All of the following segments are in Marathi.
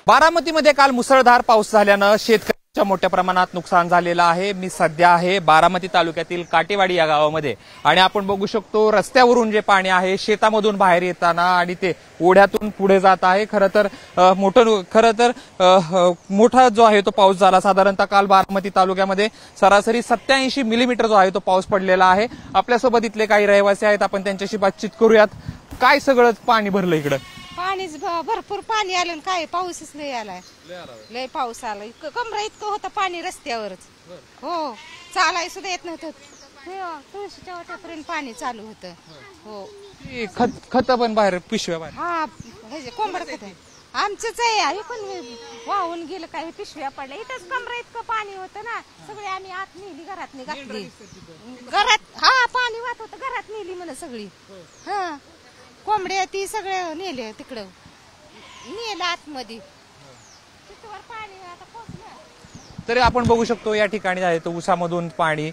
बारामतीमध्ये काल मुसळधार पाऊस झाल्यानं शेतकऱ्यांच्या मोठ्या प्रमाणात नुकसान झालेलं आहे। मी सध्या आहे बारामती तालुक्यातील काटेवाडी या गावामध्ये आणि आपण बघू शकतो रस्त्यावरून जे पाणी आहे शेतामधून बाहेर येताना आणि ते ओढ्यातून पुढे जात आहे। मोठा जो आहे तो पाऊस झाला। साधारणतः काल बारामती तालुक्यामध्ये सरासरी 87 मिलीमीटर जो आहे तो पाऊस पडलेला आहे। आपल्यासोबत इथले काही रहिवासी आहेत, आपण त्यांच्याशी बातचीत करूयात। काय सगळं पाणी भरलं इकडं? पाणीच भरपूर पाणी आलं, काय पाऊसच लय आलाय, लय पाऊस आला। कमरा इतकं होतं पाणी रस्त्यावरच। हो, चालाय सुद्धा येत नव्हतं। तुळशीच्या वाट्यापर्यंत पाणी चालू होतं। हो, खत पण बाहेर, पिशव्या बाहेर। हा, कोंबड खत आमचंच आहे। आम्ही पण वाहून गेलं, काय पिशव्या पडल्या इथंच। कमरा इतकं पाणी होतं ना, सगळे आम्ही आत नेली, घरात घातली। घरात हा पाणी वाहत होतं, घरात नेली म्हणा सगळी। हा, कोंबड्या ती सगळे नेले, तिकडं नेलं आतमध्ये। तिथवर पाणी आता पोहोचलं। तरी आपण बघू शकतो या ठिकाणी आहे तो उसामधून पाणी,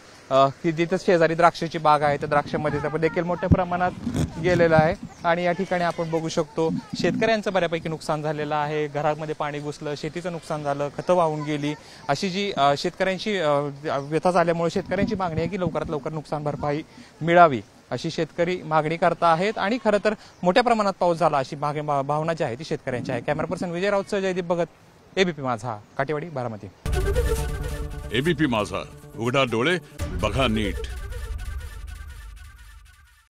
जिथे शेजारी द्राक्षाची बाग आहे त्या द्राक्षामध्ये देखील मोठ्या प्रमाणात गेलेलं आहे। आणि या ठिकाणी आपण बघू शकतो शेतकऱ्यांचं बऱ्यापैकी नुकसान झालेलं आहे। घरामध्ये पाणी घुसलं, शेतीचं नुकसान झालं, खतं वाहून गेली। अशी जी शेतकऱ्यांची व्यथा झाल्यामुळे शेतकऱ्यांची मागणी आहे की लवकरात लवकर नुकसान भरपाई मिळावी, अशी शेतकरी मागणी करता आहेत। आणि खरं तर मोठ्या प्रमाणात पाऊस झाला अशी भावना जी आहे ती शेतकऱ्यांची आहे। कॅमेरा पर्सन विजय राऊत, जयदीप भगत, एबीपी माझा, काटेवाडी, बारामती। एबीपी माझा, उघडा डोळे बघा नीट।